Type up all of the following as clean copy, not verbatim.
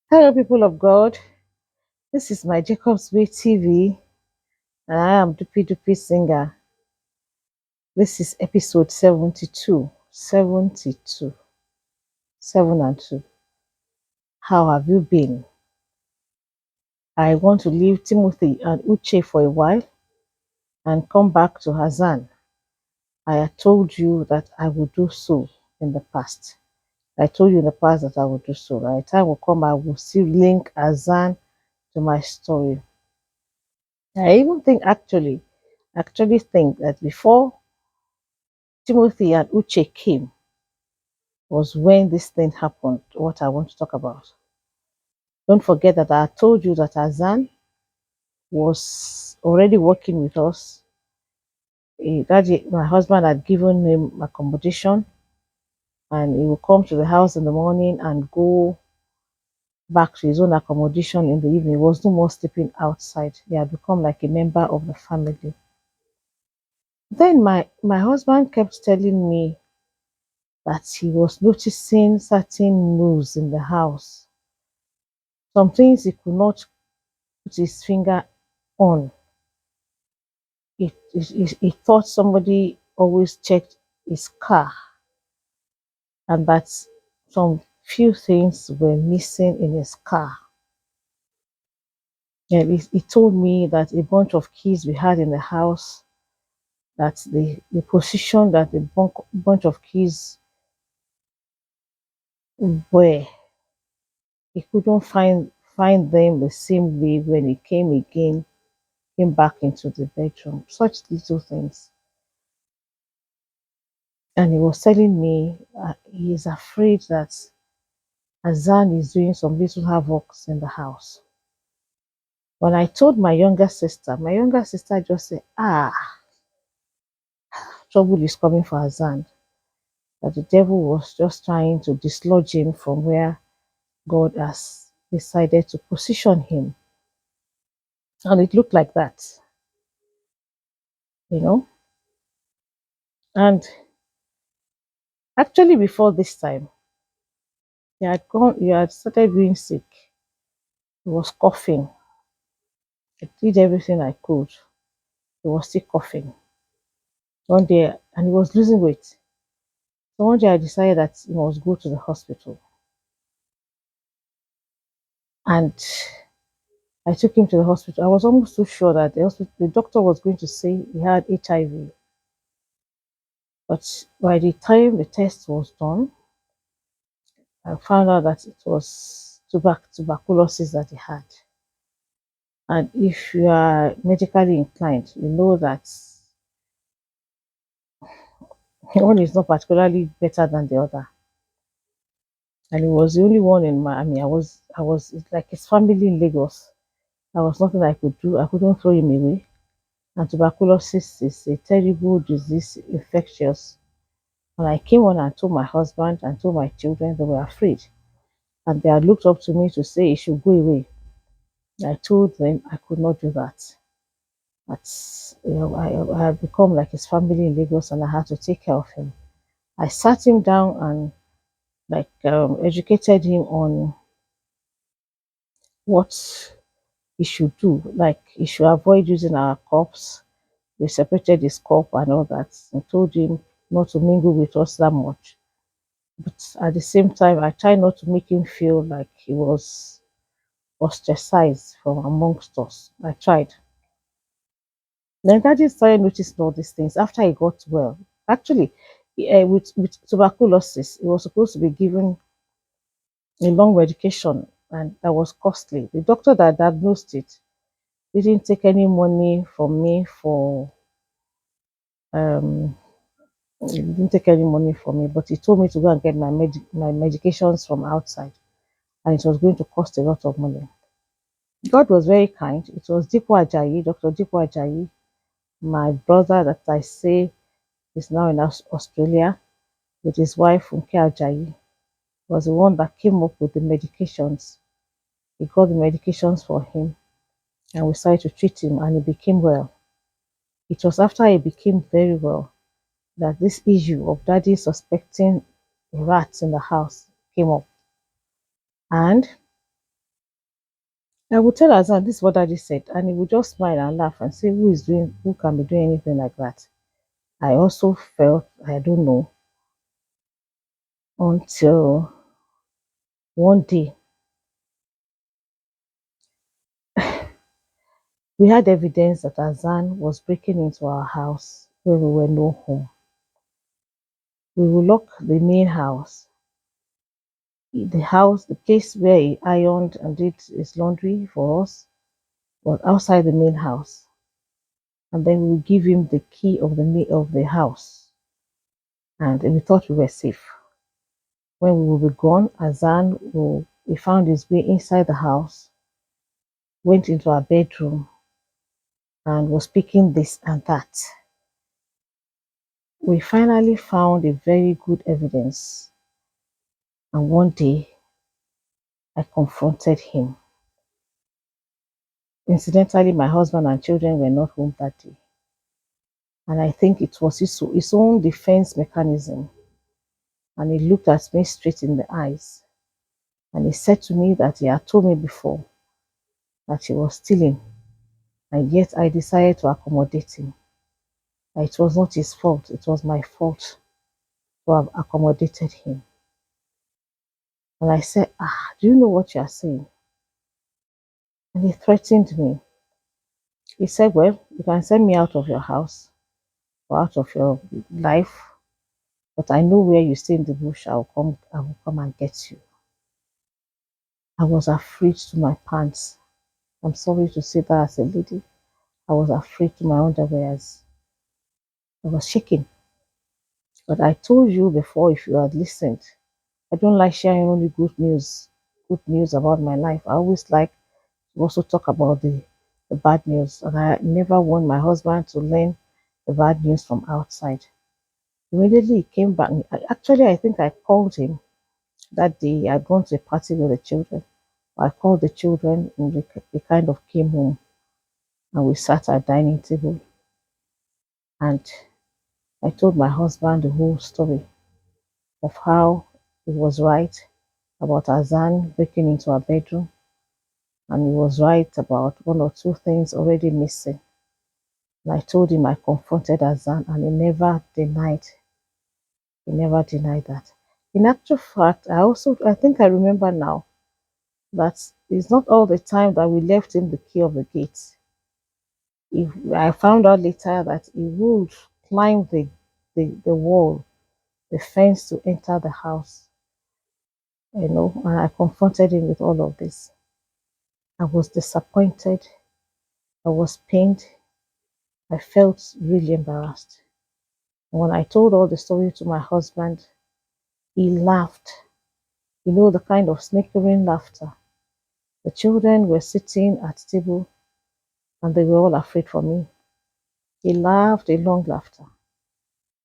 Hello, people of God. This is my Jacob's Way TV, and I am Dupi Dupi Singer. This is episode 72. 72. 7 and 2. How have you been? I want to leave Timothy and Uche for a while and come back to Hassan. I had told you that I would do so in the past. I told you in the past that I would do so. By the time will come, I will still link Hassan to my story. I even think actually think that before Timothy and Uche came was when this thing happened, what I want to talk about. Don't forget that I told you that Azan was already working with us. My husband had given him accommodation and he would come to the house in the morning and go back to his own accommodation in the evening. He was no more sleeping outside. He had become like a member of the family. Then my husband kept telling me that he was noticing certain moves in the house, some things he could not put his finger on. He thought somebody always checked his car and that some few things were missing in his car. And he told me that a bunch of keys we had in the house, that the position that the bunch of keys were, he couldn't find them the same way when he came back into the bedroom. Such little things. And he was telling me he is afraid that Azan is doing some little havocs in the house. When I told my younger sister just said, trouble is coming for Azan. That the devil was just trying to dislodge him from where God has decided to position him. And it looked like that, you know. And actually, before this time, he had started being sick. He was coughing. I did everything I could. He was still coughing. One day, and he was losing weight. So one day I decided that he must go to the hospital. And I took him to the hospital. I was almost too sure that the doctor was going to say he had HIV. But by the time the test was done, I found out that it was tuberculosis that he had. And if you are medically inclined, you know that one is not particularly better than the other. And he was the only one in Miami. It's like his family in Lagos. There was nothing I could do. I couldn't throw him away. And tuberculosis is a terrible disease, infectious. When I came on and told my husband and told my children, they were afraid. And they had looked up to me to say it should go away. I told them I could not do that. I had become like his family in Lagos and I had to take care of him. I sat him down and educated him on what he should do. Like he should avoid using our cups. We separated his cup and all that and told him not to mingle with us that much. But at the same time, I tried not to make him feel like he was ostracized from amongst us. I tried. Then Daddy started noticing all these things after he got well. Actually, with tuberculosis, he was supposed to be given a long medication and that was costly. The doctor that diagnosed it didn't take any money from me for um he didn't take any money from me, but he told me to go and get my medications from outside, and it was going to cost a lot of money. God was very kind. It was Dr. Dipo Ajayi, my brother that I say is now in Australia, with his wife Funke Ajayi, was the one that came up with the medications. He got the medications for him, and we started to treat him, and he became well. It was after he became very well that this issue of daddy suspecting rats in the house came up. And I would tell Hassan this is what daddy said, and he would just smile and laugh and say, who can be doing anything like that? I also felt, I don't know, until one day we had evidence that Hassan was breaking into our house when we were no home. We will lock the main house, the place where he ironed and did his laundry for us was outside the main house, and then we will give him the key of the house, and we thought we were safe. When we will be gone, he found his way inside the house, went into our bedroom, and was picking this and that. We finally found a very good evidence, and one day I confronted him. Incidentally, my husband and children were not home that day, and I think it was his own defense mechanism. And he looked at me straight in the eyes, and he said to me that he had told me before that he was stealing, and yet I decided to accommodate him. It was not his fault, it was my fault to have accommodated him. And I said, do you know what you are saying? And he threatened me. He said, well, you can send me out of your house or out of your life, but I know where you stay in the bush. I will come and get you. I was afraid to my pants. I'm sorry to say that as a lady. I was afraid to my underwears. I was shaking. But I told you before, if you had listened, I don't like sharing only good news about my life. I always like to also talk about the bad news. And I never want my husband to learn the bad news from outside. Immediately he came back. Actually, I think I called him that day. I'd gone to a party with the children. I called the children and they kind of came home and we sat at dining table. And I told my husband the whole story of how he was right about Hassan breaking into our bedroom, and he was right about one or two things already missing. And I told him I confronted Hassan, and he never denied that. In actual fact, I think I remember now that it's not all the time that we left him the key of the gate. If I found out later that he would climb the wall, the fence to enter the house, and I confronted him with all of this. I was disappointed. I was pained. I felt really embarrassed. And when I told all the story to my husband, he laughed. You know, the kind of snickering laughter. The children were sitting at the table and they were all afraid for me. He laughed a long laughter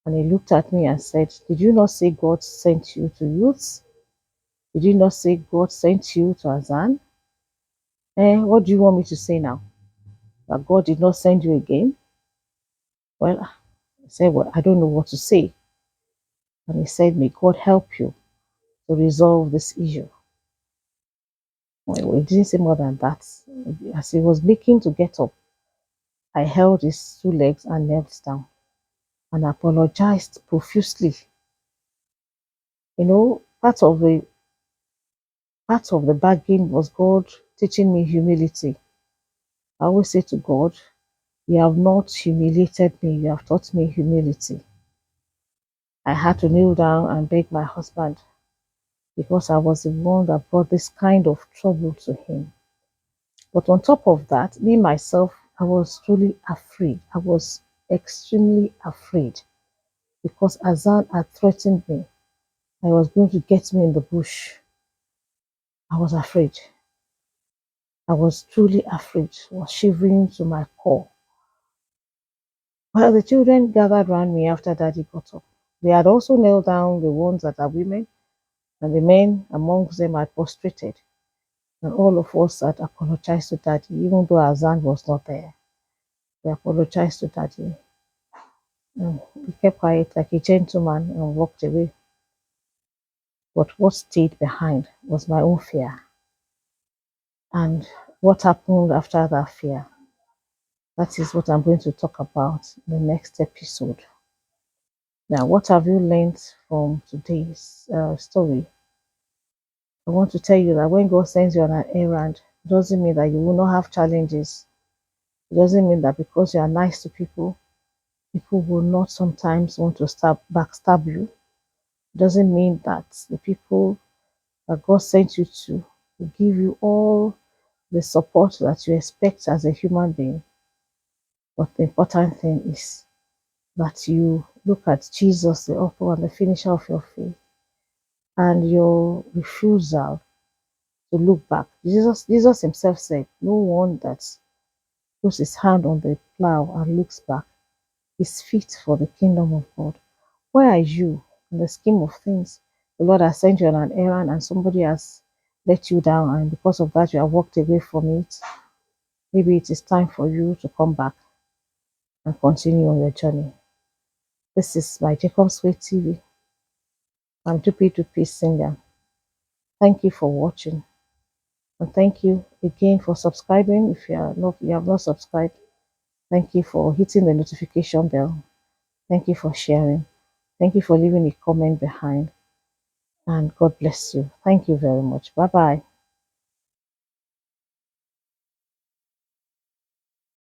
and he looked at me and said, did you not say God sent you to youths? Did you not say God sent you to Hassan? What do you want me to say now? That God did not send you again? Well, I said, well, I don't know what to say. And he said, may God help you to resolve this issue. Well, he didn't say more than that. As he was making to get up, I held his two legs and knelt down and apologized profusely. You know, part of the bargain was God teaching me humility. I always say to God, you have not humiliated me, you have taught me humility. I had to kneel down and beg my husband because I was the one that brought this kind of trouble to him. But on top of that, me myself, I was truly afraid. I was extremely afraid because Hassan had threatened me. I was going to get me in the bush. I was afraid. I was truly afraid. I was shivering to my core. Well, the children gathered round me after Daddy got up. They had also knelt down, the ones that are women, and the men amongst them had prostrated. And all of us had apologized to Daddy, even though Hassan was not there. We apologized to Daddy. And he kept quiet like a gentleman and walked away. But what stayed behind was my own fear. And What happened after that fear? That is what I'm going to talk about in the next episode. Now, what have you learned from today's story? I want to tell you that when God sends you on an errand, it doesn't mean that you will not have challenges. It doesn't mean that because you are nice to people, people will not sometimes want to backstab you. It doesn't mean that the people that God sent you to will give you all the support that you expect as a human being. But the important thing is that you look at Jesus, the author and the finisher of your faith, and your refusal to look back. Jesus himself said, no one that puts his hand on the plow and looks back is fit for the kingdom of God. Where are you in the scheme of things? The Lord has sent you on an errand and somebody has let you down, and because of that, you have walked away from it. Maybe it is time for you to come back and continue on your journey. This is my Jacob's Way TV. I'm Dupi Dupi Singer. Thank you for watching. And thank you again for subscribing. If you have not subscribed, thank you for hitting the notification bell. Thank you for sharing. Thank you for leaving a comment behind. And God bless you. Thank you very much. Bye bye.